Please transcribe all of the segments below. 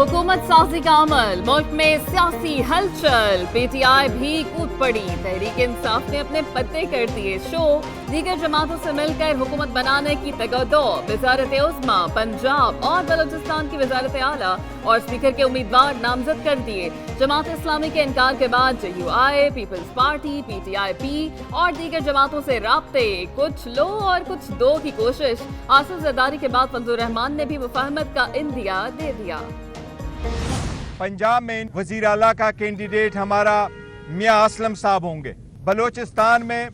हुकूमत साजी का अमल, मुल्क में सियासी हलचल, पीटीआई भी कूद पड़ी, तहरीक इंसाफ ने अपने पत्ते कर दिए शो, दीगर जमातों से मिलकर हुकूमत बनाने की तगदो, वजारत उज़्मा पंजाब और बलूचिस्तान की वजारत आला और स्पीकर के उम्मीदवार नामजद कर दिए। जमात इस्लामी के इनकार के बाद JUI, पीपल्स पार्टी, PTIP और दीगर जमातों से राब्ते, कुछ लो और कुछ दो की कोशिश। आसिफ जरदारी के बाद फजलुर रहमान ने भी मुफाहमत का इंदिया दे दिया। पंजाब में वजीर आला का कैंडिडेट हमारा मियां असलम साहब होंगे। बलूचिस्तान में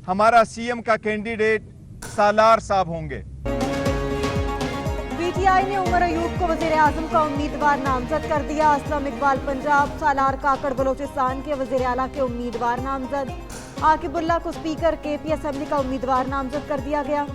हमारा CM का कैंडिडेट सालार साहब होंगे। PTI ने उमर अयूब को वजीर आजम का उम्मीदवार नामजद कर दिया। असलम इकबाल पंजाब, सालार काकड़ बलूचिस्तान के वजीर आला के उम्मीदवार नामजद। आकिबुल्ला को स्पीकर KP असेंबली का उम्मीदवार नामजद कर दिया गया।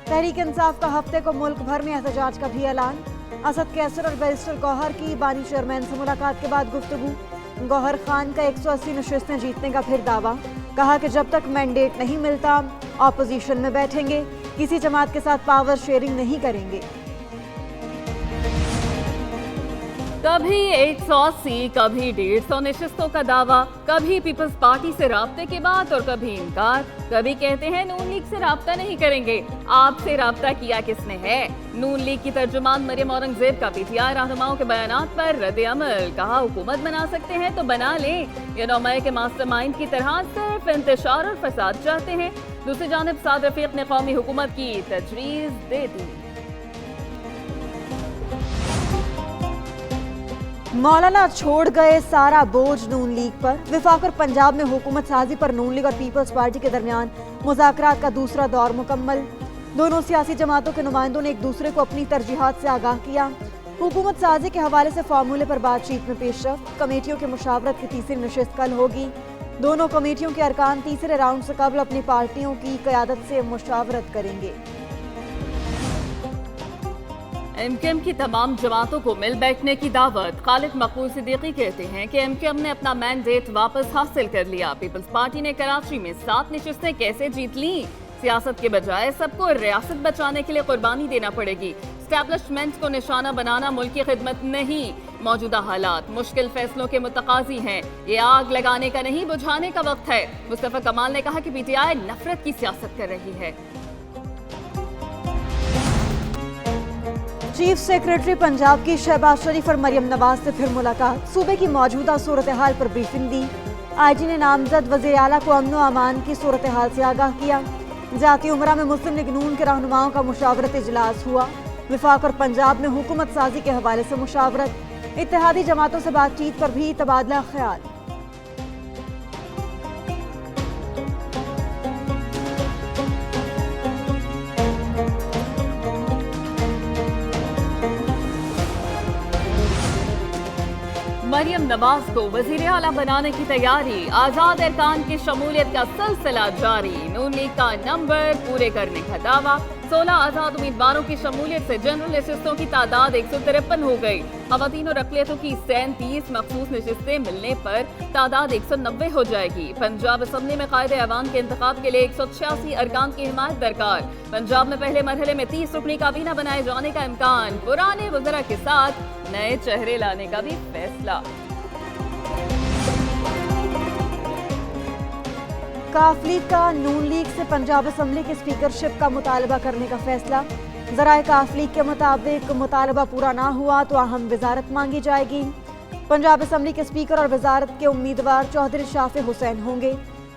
तहरीक इंसाफ का हफ्ते को मुल्क भर में एहतजाज का भी ऐलान। असद कैसर और बैरिस्टर गौहर की बानी चेयरमैन से मुलाकात के बाद गुफ्तगू। गौहर खान का 180 नशिस्तें जीतने का फिर दावा। कहा कि जब तक मैंडेट नहीं मिलता ऑपोजिशन में बैठेंगे, किसी जमात के साथ पावर शेयरिंग नहीं करेंगे। कभी 180, कभी 150 नशिस्तों का दावा, कभी पीपल्स पार्टी से राब्ते की बात और कभी इनकार। कभी कहते हैं नून लीग से राब्ता नहीं करेंगे। आपसे राब्ता किया किसने है? नून लीग की तर्जुमान मरियम औरंगजेब का PTI रहनुमाओं के बयानात पर रद्द अमल। कहा हुकूमत बना सकते हैं तो बना लें, ये 9 मई के मास्टरमाइंड की तरह सिर्फ इंतशार और फसाद चाहते हैं। दूसरी जानिब साद रफीक ने कौमी हुकूमत की तजवीज़ दे दी। मौलाना छोड़ गए सारा बोझ नून लीग पर। विफाक और पंजाब में हुकूमत साजी पर नून लीग और पीपल्स पार्टी के दरमियान मुज़ाकरात का दूसरा दौर मुकम्मल। दोनों सियासी जमातों के नुमाइंदों ने एक दूसरे को अपनी तरजीहात से आगाह किया। हुकूमत साजी के हवाले से फार्मूले पर बातचीत में पेशरफ्त। कमेटियों के मुशावरत की तीसरी नशिस्त कल होगी। दोनों कमेटियों के अरकान तीसरे राउंड से कबल अपनी पार्टियों की क़यादत से मुशावरत करेंगे। MKM की तमाम जमातों को मिल बैठने की दावत। खालिद मकबूल सिद्दीकी कहते हैं कि MKM ने अपना मैंडेट वापस हासिल कर लिया। पीपल्स पार्टी ने कराची में 7 नशिस्तें कैसे जीत ली? सियासत के बजाय सबको रियासत बचाने के लिए कुर्बानी देना पड़ेगी। स्टैब्लिशमेंट को निशाना बनाना मुल्क की खिदमत नहीं। मौजूदा हालात मुश्किल फैसलों के मुतकाजी हैं। ये आग लगाने का नहीं, बुझाने का वक्त है। मुस्तफा कमाल ने कहा कि PTI नफरत की सियासत कर रही है। चीफ सेक्रेटरी पंजाब की शहबाज शरीफ और मरियम नवाज से फिर मुलाकात। सूबे की मौजूदा सूरत हाल पर ब्रीफिंग दी। IG ने नामजद वज़ीर आला को अमन व अमान की सूरत हाल से आगाह किया। जाती उमरा में मुस्लिम लीग नून के रहनुमाओं का मुशावरत इजलास हुआ। विफाक और पंजाब में हुकूमत साजी के हवाले से मुशावरत। इत्तेहादी जमातों से बातचीत पर भी तबादला ख्याल। मरियम नवाज को वजीर आला बनाने की तैयारी। आजाद अरकान की शमूलियत का सिलसिला जारी। नून लीग का नंबर पूरे करने का दावा। 16 आजाद उम्मीदवारों की शमूलियत से जनरल नशिस्तों की तादाद 153 हो गई। खवातीन और अक़लियतों की 37 मखसूस नशिस्तें मिलने पर तादाद 190 हो जाएगी। पंजाब असम्बली में कायदे अवाम के इंतखाब के लिए 186 अरकान की हिमायत दरकार। पंजाब में पहले मरहले में 30 रुकनी काबीना बनाए जाने का इम्कान। पुराने वज़रा के साथ नए चेहरे लाने का भी फैसला। काफ लीग का नून लीग से पंजाब असम्बली की स्पीकरशिप का मुतालबा करने का फैसला। ज़राए काफ लीग के मुताबिक मुतालबा पूरा ना हुआ तो अहम वजारत मांगी जाएगी। पंजाब असम्बली के स्पीकर और वजारत के उम्मीदवार चौधरी शाफे हुसैन होंगे।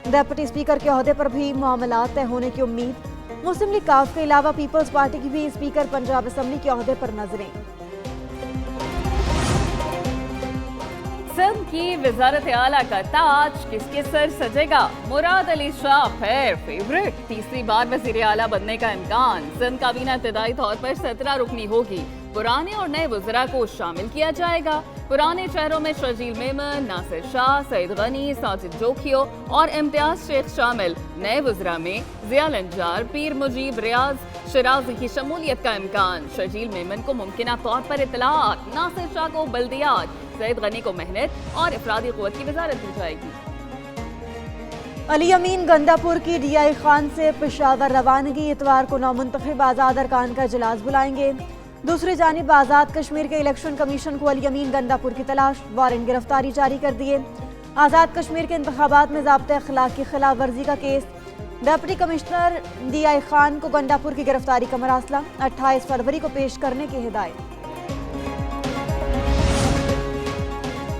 डेप्यूटी स्पीकर के ओहदे पर भी मामलात तय होने की उम्मीद। मुस्लिम लीग काफ के अलावा पीपल्स पार्टी की भी स्पीकर पंजाब असम्बली के ओहदे पर नजरें। सिंध की वजारत आला का ताज किसके सर सजेगा? मुराद अली शाह फिर फेवरेट। तीसरी बार वजीर आला बनने का इम्कान। सिंध काबीना इब्तदाई तौर पर 17 रुकनी होगी। पुराने और नए वज़रा को शामिल किया जाएगा। पुराने चेहरों में शर्जील मेमन, नासिर शाह, सईद गनी, साजिद जोखियो और इम्तियाज शेख शामिल। नए वज़रा में ज़िया लंजार, पीर मुजीब, रियाज शराजी की शमूलियत का इम्कान। शर्जील मेमन को मुमकिना तौर पर इतलात, नासिर शाह को बल्दियात, सईद गनी को मेहनत और अफरादी क़ुव्वत की वज़ारत दी जाएगी। अली अमीन गंदापुर की DI खान से पेशावर रवानगी। इतवार को नौमुंतखब आज़ाद अरकान का इजलास बुलाएंगे। दूसरी जानिब आज़ाद कश्मीर के इलेक्शन कमीशन को अल यमीन गंडापुर की तलाश, वारंट गिरफ्तारी जारी कर दिए। आज़ाद कश्मीर के इंतखाबात में ज़ाब्ते अखलाक की खिलाफ वर्जी का case, deputy commissioner DI Khan को गंडापुर की गिरफ्तारी का मरासला, 28 फरवरी को पेश करने की हिदायत।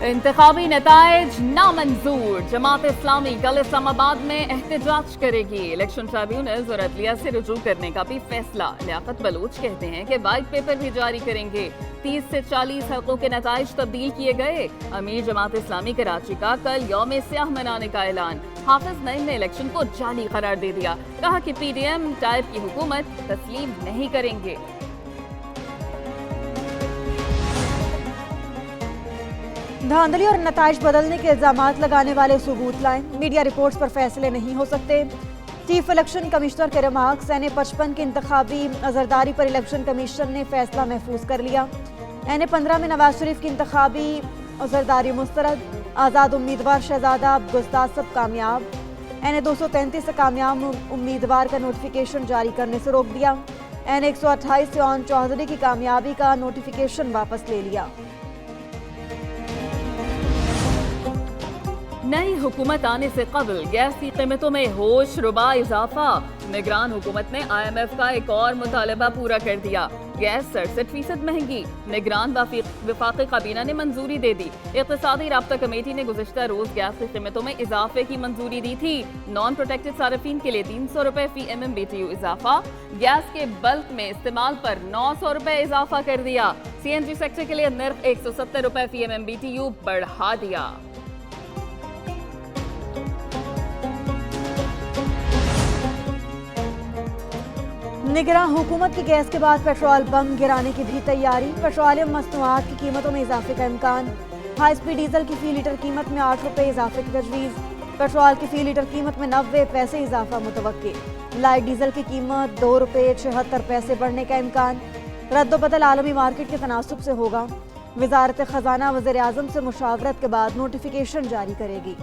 इंतखाबी नताइज नामंजूर, जमात इस्लामी कल इस्लामाबाद में एहतजाज करेगी। इलेक्शन ट्राइब्यूनल और अदलिया से रुजू करने का भी फैसला। लियाकत बलूच कहते हैं कि वाइट पेपर भी जारी करेंगे। 30 से 40 हलकों के नताइज तब्दील किए गए। अमीर जमात इस्लामी कराची का कल यौम स्याह मनाने का ऐलान। हाफिज नईम ने इलेक्शन को जाली करार दे दिया, कहा कि PDM टाइप की हुकूमत तस्लीम नहीं करेंगे। धांधली और नताइज बदलने के इल्जामात लगाने वाले सबूत लाएं, मीडिया रिपोर्ट्स पर फैसले नहीं हो सकते। चीफ इलेक्शन कमिश्नर के रिमार्क्स। NA-55 की इंतखाबी अजरदारी पर इलेक्शन कमीशन ने फैसला महफूज कर लिया। NA-15 में नवाज शरीफ की इंतखाबी अजरदारी मुस्तरद, आज़ाद उम्मीदवार शहजादा गुस्ताद सब कामयाब। NA-233 से कामयाब उम्मीदवार का नोटिफिकेशन जारी करने से रोक दिया। NA-128 से ऑन चौधरी की कामयाबी का नोटिफिकेशन वापस ले लिया। नई हुकूमत आने से कबल गैस की कीमतों में होश रुबा इजाफा। निगरान हुकूमत ने IMF का एक और मुतालबा पूरा कर दिया। गैस 67% महंगी। निगरान वफाकी काबीना ने मंजूरी दे दी। इक़्तिसादी राब्ता कमेटी ने गुज़िश्ता रोज गैस की कीमतों में इजाफे की मंजूरी दी थी। नॉन प्रोटेक्टेड सार्फिन के लिए 300 रुपए फी MMBTU इजाफा। गैस के बल्क में इस्तेमाल पर 900 रुपए इजाफा कर दिया। CNG सेक्टर के लिए निर्ख 170 रुपए फी MMBTU बढ़ा दिया। निगरान हुकूमत की गैस के बाद पेट्रोल बम गिराने की भी तैयारी। पेट्रोलियम मसनूआत की कीमतों में इजाफे का इम्कान। हाई स्पीड डीजल की फी लीटर कीमत में 8 रुपए इजाफे की तजवीज़। पेट्रोल की फी लीटर कीमत में 90 पैसे इजाफा मुतवक्के। लाइट डीजल की कीमत 2 रुपए 76 पैसे बढ़ने का इम्कान। रद्दोबदल आलमी मार्केट के तनासुब से होगा। वजारत खजाना वज़ीर आज़म से मुशावरत के बाद नोटिफिकेशन जारी करेगी।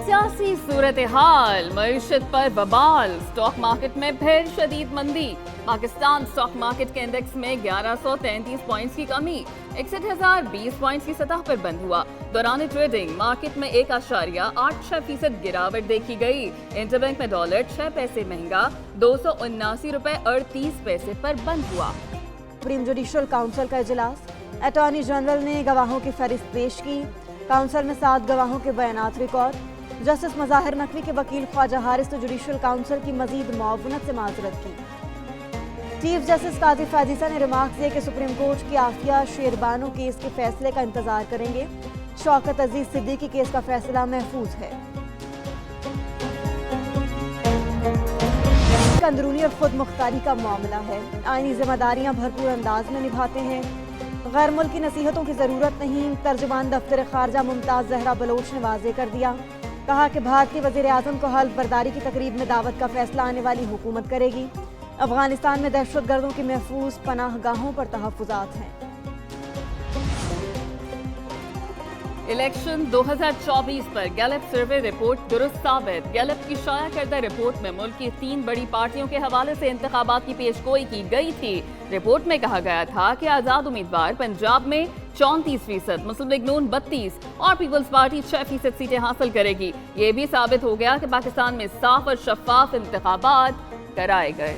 सियासी सूरत हाल, मईशत पर बबाल, स्टॉक मार्केट में फिर शदीद मंदी। पाकिस्तान स्टॉक मार्केट के इंडेक्स में 1133 पॉइंट्स की कमी, 61,020 पॉइंट्स की सतह पर बंद हुआ। दौरान ट्रेडिंग मार्केट में 1.86% गिरावट देखी गई। इंटरबैंक में डॉलर 6 पैसे महंगा 279 रुपए 38 पैसे पर बंद हुआ। सुप्रीम जुडिशल काउंसिल का इजलास। अटॉर्नी जनरल ने गवाहों की फहरिस्त पेश की। काउंसिल में 7 गवाहों के बयानात रिकॉर्ड। जस्टिस मज़ाहिर नकवी के वकील ख्वाजा हारिस ने जुडिशल काउंसिल की मजीद मुआवनत से माजरत की। चीफ जस्टिस काजी फाजीसा ने रिमार्क दिए कि सुप्रीम कोर्ट की आफिया शेरबानो केस के फैसले का इंतजार करेंगे। शौकत अजीज सिद्दीकी केस का फैसला महफूज है। अंदरूनी और खुद मुख्तारी का मामला है। आईनी जिम्मेदारियां भरपूर अंदाज में निभाते हैं। गैर मुल्की नसीहतों की जरूरत नहीं। तर्जुमान दफ्तर खारजा मुमताज जहरा बलोच ने वाजे कर दिया। कहा कि भारतीय वज़ीर आज़म को हल्फ बर्दारी की तकरीब में दावत का फैसला आने वाली हुकूमत करेगी। अफगानिस्तान में दहशतगर्दों की महफूज पनाहगाहों पर तहफ़्फ़ुज़ात हैं। इलेक्शन 2024 पर गैलप सर्वे रिपोर्ट दुरुस्त साबित। गैलप की शाया करदा रिपोर्ट में मुल्क की 3 बड़ी पार्टियों के हवाले से इंतखाबात की पेशगोई की गई थी। रिपोर्ट में कहा गया था कि आज़ाद उम्मीदवार पंजाब में 34%, मुस्लिम लीग नून 32% और पीपल्स पार्टी 6% सीटें हासिल करेगी। ये भी साबित हो गया कि पाकिस्तान में साफ और शफाफ इंतखाबात कराए गए।